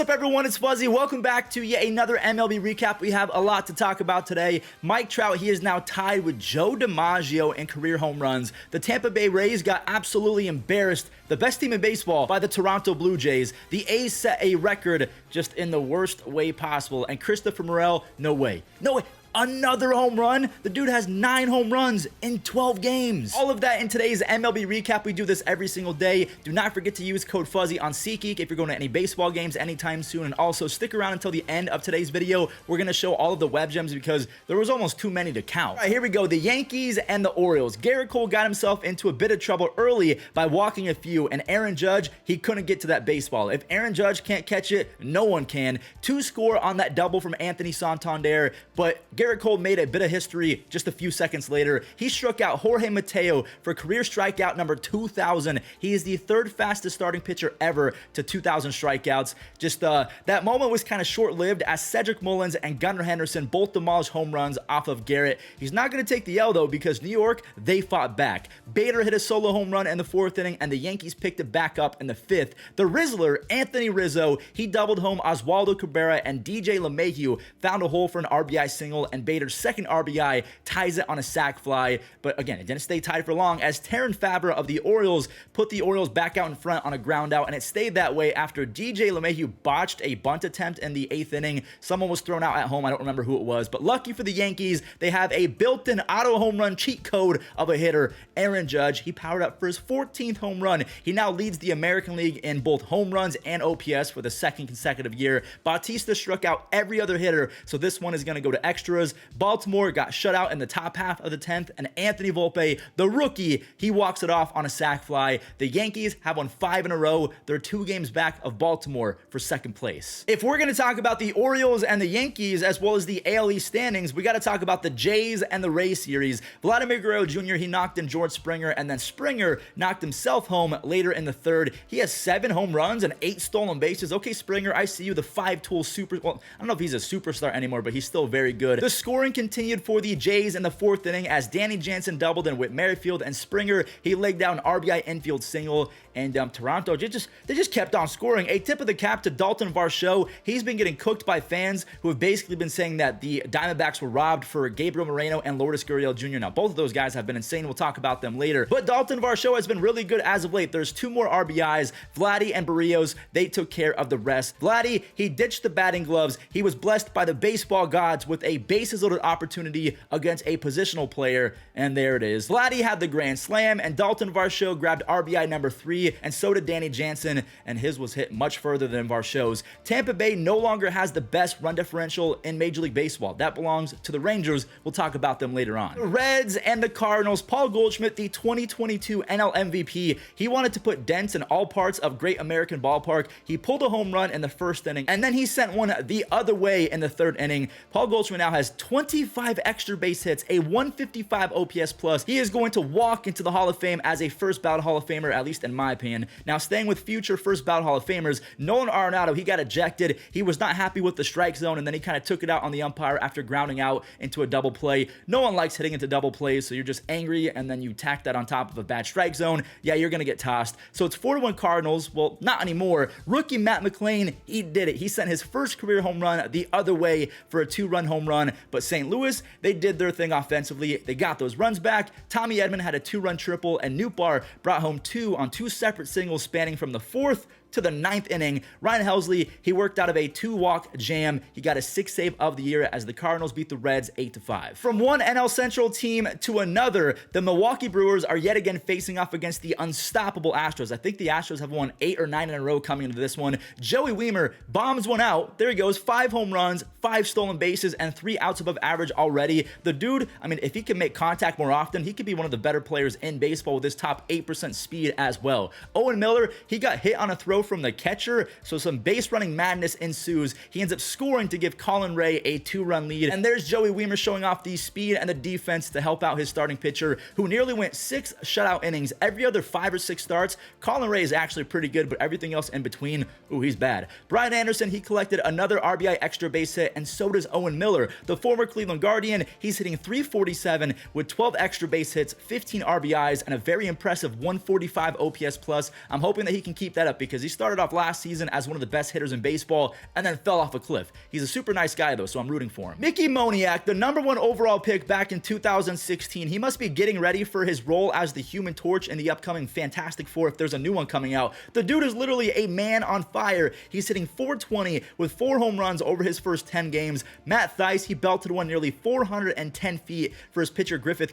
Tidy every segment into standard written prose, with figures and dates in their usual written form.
What's up, everyone? It's Fuzzy. Welcome back to yet another MLB recap. We have a lot to talk about today. Mike Trout, he is now tied with Joe DiMaggio in career home runs. The Tampa Bay Rays got absolutely embarrassed, the best team in baseball, by the Toronto Blue Jays. The A's set a record just in the worst way possible. And Christopher Morel, no way. No way. Another home run. The dude has 9 home runs in 12 games. All of that in today's MLB recap. We do this every single day. Do not forget to use code Fuzzy on SeatGeek if you're going to any baseball games anytime soon. And also stick around until the end of today's video. We're going to show all of the web gems because there was almost too many to count. All right, here we go. The Yankees and the Orioles. Gerrit Cole got himself into a bit of trouble early by walking a few, and Aaron Judge, he couldn't get to that baseball. If Aaron Judge can't catch it, no one can. 2 score on that double from Anthony Santander, but Gerrit Cole made a bit of history just a few seconds later. He struck out Jorge Mateo for career strikeout number 2,000. He is the 3rd fastest starting pitcher ever to 2,000 strikeouts. Just that moment was kind of short-lived as Cedric Mullins and Gunnar Henderson both demolished home runs off of Gerrit. He's not going to take the L, though, because New York, they fought back. Bader hit a solo home run in the 4th inning, and the Yankees picked it back up in the 5th. The Rizzler, Anthony Rizzo, he doubled home Oswaldo Cabrera, and DJ LeMahieu found a hole for an RBI single, and Bader's second RBI ties it on a sac fly. But again, it didn't stay tied for long as Terran Fabra of the Orioles put the Orioles back out in front on a ground out, and it stayed that way after DJ LeMahieu botched a bunt attempt in the 8th inning. Someone was thrown out at home. I don't remember who it was, but lucky for the Yankees, they have a built-in auto home run cheat code of a hitter, Aaron Judge. He powered up for his 14th home run. He now leads the American League in both home runs and OPS for the 2nd consecutive year. Bautista struck out every other hitter, so this one is going to go to extras. Baltimore got shut out in the top half of the 10th, and Anthony Volpe, the rookie, he walks it off on a sac fly. The Yankees have won 5 in a row. They're 2 games back of Baltimore for 2nd place. If we're going to talk about the Orioles and the Yankees, as well as the AL East standings, we got to talk about the Jays and the Rays series. Vladimir Guerrero Jr., he knocked in George Springer, and then Springer knocked himself home later in the 3rd. He has 7 home runs and 8 stolen bases. Okay, Springer, I see you, the 5-tool super. Well, I don't know if he's a superstar anymore, but he's still very good. The scoring continued for the Jays in the 4th inning as Danny Jansen doubled in Whit Merrifield, and Springer, he legged out an RBI infield single, and Toronto, they just kept on scoring. A tip of the cap to Dalton Varsho. He's been getting cooked by fans who have basically been saying that the Diamondbacks were robbed for Gabriel Moreno and Lourdes Gurriel Jr. Now, both of those guys have been insane. We'll talk about them later. But Dalton Varsho has been really good as of late. There's 2 more RBIs. Vladdy and Barrios, they took care of the rest. Vladdy, he ditched the batting gloves. He was blessed by the baseball gods with a bases-loaded opportunity against a positional player, and there it is. Vladdy had the grand slam, and Dalton Varsho grabbed RBI number 3, and so did Danny Jansen, and his was hit much further than Varsho's. Tampa Bay no longer has the best run differential in Major League Baseball. That belongs to the Rangers. We'll talk about them later on. The Reds and the Cardinals. Paul Goldschmidt, the 2022 NL MVP, he wanted to put dents in all parts of Great American Ballpark. He pulled a home run in the 1st inning, and then he sent one the other way in the 3rd inning. Paul Goldschmidt now has 25 extra base hits, a 155 OPS plus. He is going to walk into the Hall of Fame as a first ballot Hall of Famer, at least in my opinion. Now, staying with future first ballot Hall of Famers, Nolan Arenado, he got ejected. He was not happy with the strike zone, and then he kind of took it out on the umpire after grounding out into a double play. No one likes hitting into double plays, so you're just angry, and then you tack that on top of a bad strike zone. Yeah, you're going to get tossed. So it's 4-1 Cardinals. Well, not anymore. Rookie Matt McLain, he did it. He sent his first career home run the other way for a 2-run home run, but St. Louis, they did their thing offensively. They got those runs back. Tommy Edman had a 2-run triple, and Nootbaar brought home 2 on 2 separate singles spanning from the 4th to the 9th inning. Ryan Helsley, he worked out of a 2-walk jam. He got a 6th save of the year as the Cardinals beat the Reds 8-5. From one NL Central team to another, the Milwaukee Brewers are yet again facing off against the unstoppable Astros. I think the Astros have won 8 or 9 in a row coming into this one. Joey Wiemer bombs one out. There he goes. 5 home runs, 5 stolen bases, and 3 outs above average already. The dude, I mean, if he can make contact more often, he could be one of the better players in baseball with his top 8% speed as well. Owen Miller, he got hit on a throw from the catcher, so some base running madness ensues. He ends up scoring to give Colin Ray a 2-run lead, and there's Joey Wiemer showing off the speed and the defense to help out his starting pitcher, who nearly went 6 shutout innings. Every other 5 or 6 starts, Colin Ray is actually pretty good, but everything else in between, ooh, he's bad. Brian Anderson, he collected another RBI extra base hit, and so does Owen Miller. The former Cleveland Guardian, he's hitting .347 with 12 extra base hits, 15 RBIs, and a very impressive 145 OPS plus. I'm hoping that he can keep that up because he's started off last season as one of the best hitters in baseball and then fell off a cliff. He's a super nice guy though, so I'm rooting for him. Mickey Moniak, the #1 overall pick back in 2016. He must be getting ready for his role as the Human Torch in the upcoming Fantastic Four if there's a new one coming out. The dude is literally a man on fire. He's hitting .420 with 4 home runs over his first 10 games. Matt Thaiss, he belted one nearly 410 feet for his pitcher Griffin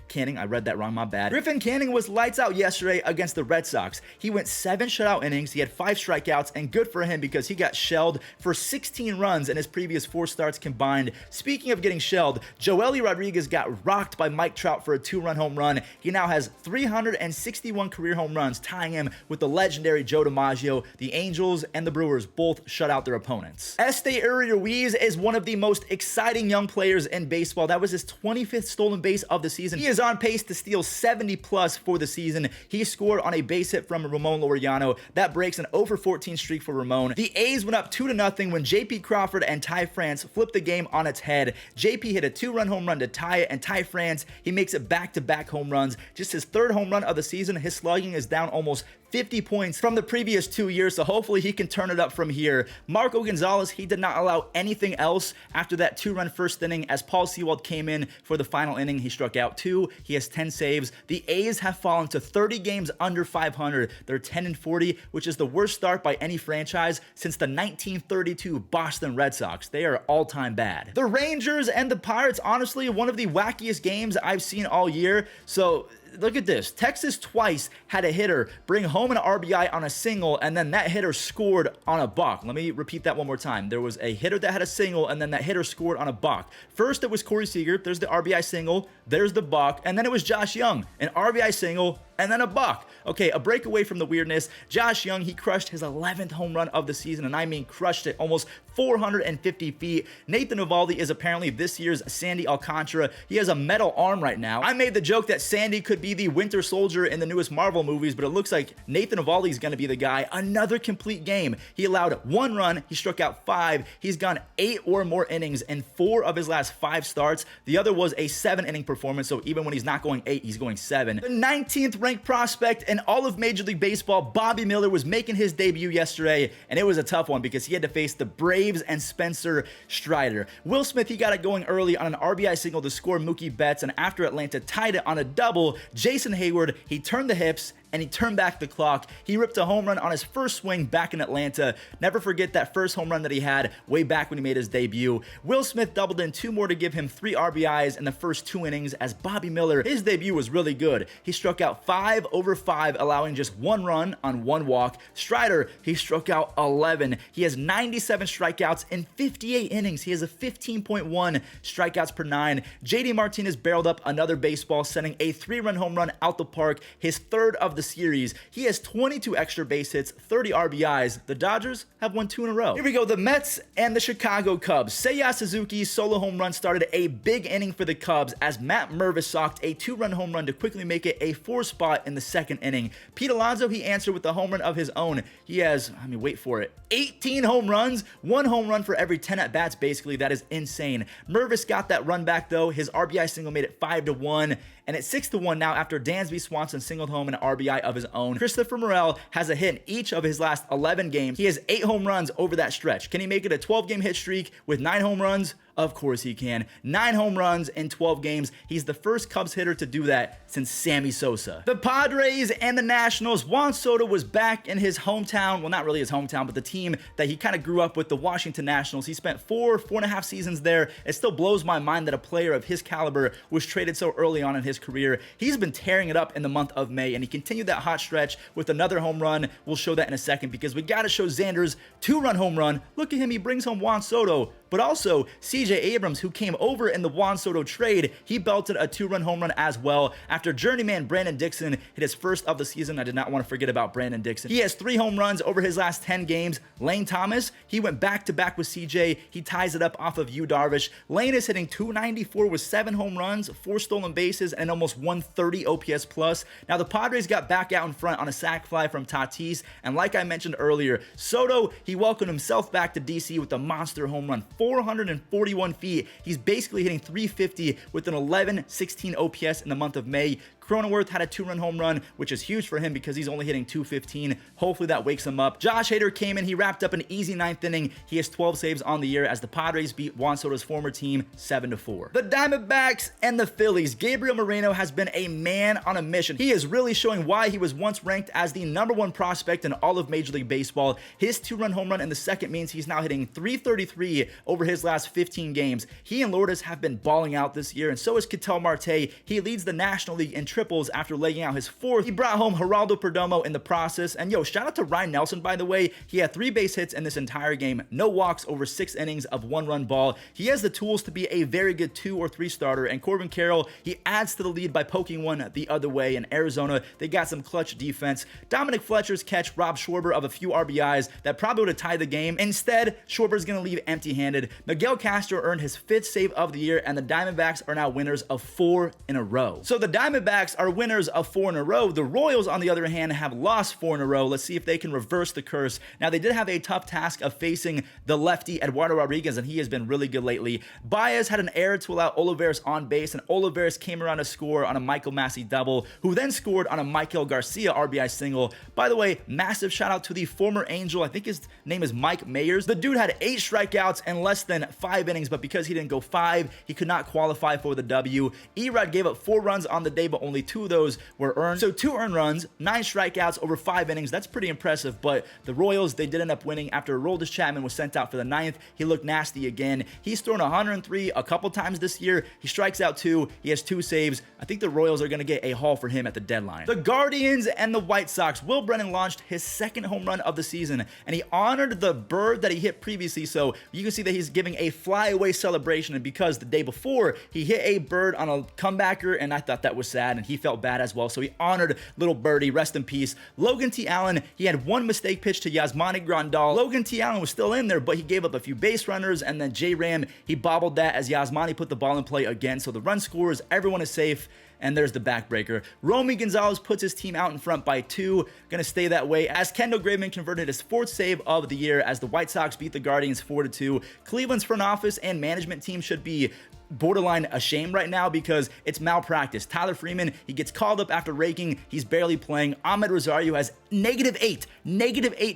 Canning. I read that wrong, my bad. Griffin Canning was lights out yesterday against the Red Sox. He went 7 shutout innings. He had 5 strikeouts, and good for him because he got shelled for 16 runs in his previous 4 starts combined. Speaking of getting shelled, Joely Rodriguez got rocked by Mike Trout for a 2-run home run. He now has 361 career home runs, tying him with the legendary Joe DiMaggio. The Angels and the Brewers both shut out their opponents. Esteury Ruiz is one of the most exciting young players in baseball. That was his 25th stolen base of the season. He is on pace to steal 70 plus for the season. He scored on a base hit from Ramon Laureano. That breaks an 0-for-14 streak for Ramon. The A's went up 2-0 when J.P. Crawford and Ty France flipped the game on its head. J.P. hit a 2-run home run to tie it, and Ty France, he makes it back-to-back home runs. Just his 3rd home run of the season. His slugging is down almost 50 points from the previous 2 years, so hopefully he can turn it up from here. Marco Gonzalez, he did not allow anything else after that 2-run first inning as Paul Sewald came in for the final inning. He struck out 2. He has 10 saves. The A's have fallen to 30 games under 500. They're 10-40, which is the worst start by any franchise since the 1932 Boston Red Sox. They are all-time bad. The Rangers and the Pirates, honestly, one of the wackiest games I've seen all year. So look at this. Texas twice had a hitter bring home an RBI on a single, and then that hitter scored on a balk. Let me repeat that one more time. There was a hitter that had a single, and then that hitter scored on a balk. First, it was Corey Seager. There's the RBI single. There's the balk. And then it was Josh Young, an RBI single, and then a balk. Okay, a break away from the weirdness. Josh Young, he crushed his 11th home run of the season, and I mean crushed it, almost 450 feet. Nathan Eovaldi is apparently this year's Sandy Alcantara. He has a metal arm right now. I made the joke that Sandy could be the Winter Soldier in the newest Marvel movies, but it looks like Nathan Eovaldi is going to be the guy. Another complete game. He allowed 1 run. He struck out 5. He's gone 8 or more innings in 4 of his last 5 starts. The other was a 7-inning performance, so even when he's not going 8, he's going 7. The 19th ranked prospect in all of Major League Baseball, Bobby Miller, was making his debut yesterday, and it was a tough one because he had to face the Braves and Spencer Strider. Will Smith, he got it going early on an RBI single to score Mookie Betts, and after Atlanta tied it on a double, Jason Hayward, he turned the hips and he turned back the clock. He ripped a home run on his first swing back in Atlanta. Never forget that first home run that he had way back when he made his debut. Will Smith doubled in 2 more to give him 3 RBIs in the first 2 innings as Bobby Miller, his debut was really good. He struck out 5 over 5, allowing just 1 run on 1 walk. Strider, he struck out 11. He has 97 strikeouts in 58 innings. He has a 15.1 strikeouts per 9. JD Martinez barreled up another baseball, sending a 3-run home run out the park, his 3rd of the series. He has 22 extra base hits, 30 RBIs. The Dodgers have won 2 in a row. Here we go, the Mets and the Chicago Cubs. Seiya Suzuki's solo home run started a big inning for the Cubs as Matt Mervis socked a 2-run home run to quickly make it a 4 spot in the 2nd inning. Pete Alonso, he answered with a home run of his own. He has, wait for it, 18 home runs, 1 home run for every 10 at-bats basically. That is insane. Mervis got that run back though. His RBI single made it 5-1. And it's 6-1 now after Dansby Swanson singled home an RBI of his own. Christopher Morel has a hit in each of his last 11 games. He has 8 home runs over that stretch. Can he make it a 12-game hit streak with 9 home runs? Of course he can. 9 home runs in 12 games. He's the first Cubs hitter to do that since Sammy Sosa. The Padres and the Nationals. Juan Soto was back in his hometown. Well, not really his hometown, but the team that he kind of grew up with, the Washington Nationals. He spent 4.5 seasons there. It still blows my mind that a player of his caliber was traded so early on in his career. He's been tearing it up in the month of May, and he continued that hot stretch with another home run. We'll show that in a second because we got to show Xander's 2-run home run. Look at him. He brings home Juan Soto. But also, CJ Abrams, who came over in the Juan Soto trade, he belted a 2-run home run as well after journeyman Brandon Dixon hit his first of the season. I did not want to forget about Brandon Dixon. He has 3 home runs over his last 10 games. Lane Thomas, he went back-to-back with CJ. He ties it up off of Yu Darvish. Lane is hitting .294 with 7 home runs, 4 stolen bases, and almost 130 OPS plus. Now, the Padres got back out in front on a sac fly from Tatis, and like I mentioned earlier, Soto, he welcomed himself back to DC with a monster home run, 441 feet. He's basically hitting .350 with an 11-16 OPS in the month of May. Cronenworth had a 2-run home run, which is huge for him because he's only hitting .215. Hopefully that wakes him up. Josh Hader came in. He wrapped up an easy 9th inning. He has 12 saves on the year as the Padres beat Juan Soto's former team 7-4. The Diamondbacks and the Phillies. Gabriel Moreno has been a man on a mission. He is really showing why he was once ranked as the #1 prospect in all of Major League Baseball. His 2-run home run in the second means he's now hitting .333 over his last 15 games. He and Lourdes have been balling out this year, and so is Ketel Marte. He leads the National League in triples after laying out his 4th. He brought home Geraldo Perdomo in the process, and shout out to Ryan Nelson, by the way. He had 3 base hits in this entire game, no walks over 6 innings of 1-run ball. He has the tools to be a very good 2 or 3 starter, and Corbin Carroll, he adds to the lead by poking one the other way. In Arizona, they got some clutch defense. Dominic Fletcher's catch robbed Schwarber of a few RBIs that probably would have tied the game. Instead, Schwarber's going to leave empty-handed. Miguel Castro earned his 5th save of the year, and the Diamondbacks are now winners of 4 in a row. So the Diamondbacks are winners of 4 in a row. The Royals, on the other hand, have lost 4 in a row. Let's see if they can reverse the curse. Now, they did have a tough task of facing the lefty Eduardo Rodriguez, and he has been really good lately. Baez had an error to allow Olivares on base, and Olivares came around to score on a Michael Massey double, who then scored on a Michael Garcia RBI single. By the way, massive shout out to the former Angel. I think his name is Mike Mayers. The dude had 8 strikeouts in less than 5 innings, but because he didn't go 5, he could not qualify for the W. Erod gave up 4 runs on the day, but only 2 of those were earned. So 2 earned runs, 9 strikeouts over 5 innings. That's pretty impressive, but the Royals, they did end up winning after Aroldis Chapman was sent out for the 9th. He looked nasty again. He's thrown 103 a couple times this year. He strikes out 2. He has 2 saves. I think the Royals are going to get a haul for him at the deadline. The Guardians and the White Sox. Will Brennan launched his 2nd home run of the season, and he honored the bird that he hit previously, so you can see that he's giving a flyaway celebration, and because the day before, he hit a bird on a comebacker, and I thought that was sad, and he felt bad as well, so he honored little birdie. Rest in peace. Logan T. Allen, he had 1 mistake pitch to Yasmani Grandal. Logan T. Allen was still in there, but he gave up a few base runners, and then J. Ram, he bobbled that as Yasmani put the ball in play again, so the run scores, everyone is safe. And there's the backbreaker. Romy Gonzalez puts his team out in front by 2. Gonna stay that way as Kendall Graveman converted his 4th save of the year as the White Sox beat the Guardians 4-2. Cleveland's front office and management team should be borderline ashamed right now because it's malpractice. Tyler Freeman, he gets called up after raking. He's barely playing. Ahmed Rosario has -8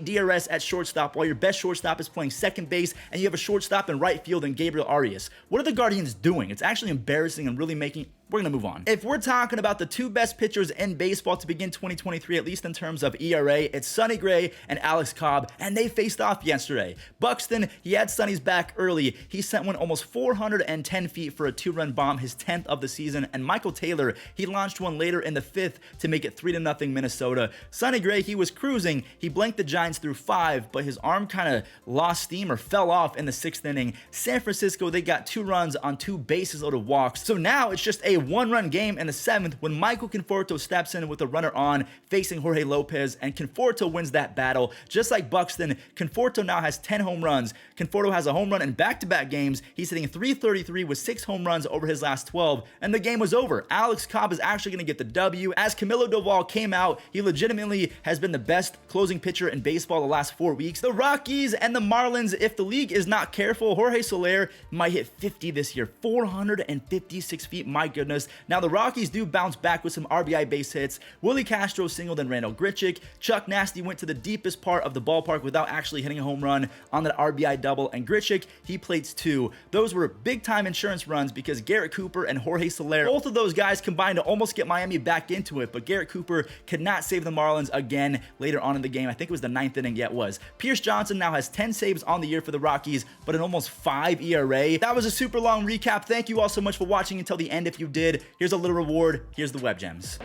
DRS at shortstop while your best shortstop is playing second base and you have a shortstop in right field in Gabriel Arias. What are the Guardians doing? It's actually embarrassing and really making... We're going to move on. If we're talking about the 2 best pitchers in baseball to begin 2023, at least in terms of ERA, it's Sonny Gray and Alex Cobb, and they faced off yesterday. Buxton, he had Sonny's back early. He sent one almost 410 feet for a 2-run bomb, his 10th of the season, and Michael Taylor, he launched one later in the 5th to make it 3-0 Minnesota. Sonny Gray, he was cruising. He blanked the Giants through 5, but his arm kind of lost steam or fell off in the 6th inning. San Francisco, they got 2 runs on 2 bases loaded walks. So now it's just a 1-run game in the 7th when Michael Conforto steps in with a runner on facing Jorge Lopez, and Conforto wins that battle. Just like Buxton, Conforto now has 10 home runs. Conforto has a home run in back-to-back games. He's hitting .333 with 6 home runs over his last 12, and the game was over. Alex Cobb is actually going to get the W. As Camilo Doval came out, he legitimately has been the best closing pitcher in baseball the last 4 weeks. The Rockies and the Marlins, if the league is not careful, Jorge Soler might hit 50 this year. 456 feet, my goodness. Now, the Rockies do bounce back with some RBI base hits. Willie Castro singled and Randall Grichuk. Chuck Nasty went to the deepest part of the ballpark without actually hitting a home run on that RBI double, and Grichuk, he plates 2. Those were big-time insurance runs because Garrett Cooper and Jorge Soler, both of those guys combined to almost get Miami back into it, but Garrett Cooper could not save the Marlins again later on in the game. I think it was the 9th inning. Yeah, it was. Pierce Johnson now has 10 saves on the year for the Rockies, but an almost 5 ERA. That was a super long recap. Thank you all so much for watching until the end if you did. Here's a little reward. Here's the web gems.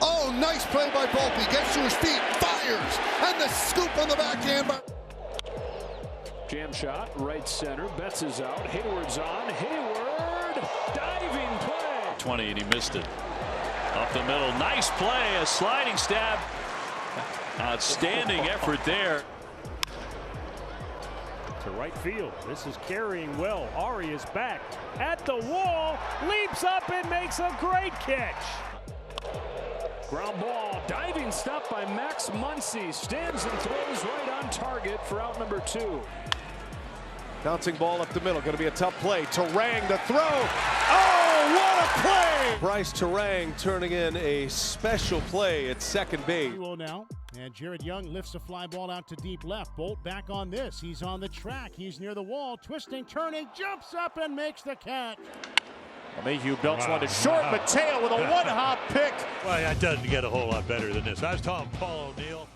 Oh, nice play by Volpe. Gets to his feet, fires, and the scoop on the backhand. Jam shot, right center. Betts is out. Hayward's on. Hayward, diving play. 20, and he missed it. Up the middle, nice play, a sliding stab. Outstanding effort there. To right field. This is carrying well. Ari is back at the wall, leaps up and makes a great catch. Ground ball, diving stop by Max Muncy. Stands and throws right on target for out number 2. Bouncing ball up the middle, going to be a tough play. Terang, the throw. Oh! Oh, what a play! Bryce Terang turning in a special play at second base. Now, and Jared Young lifts a fly ball out to deep left. Bolt back on this. He's on the track. He's near the wall, twisting, turning, jumps up and makes the catch. Mayhew belts one to short. Mateo with a one-hop pick. Well, that doesn't get a whole lot better than this. I was telling Paul O'Neill,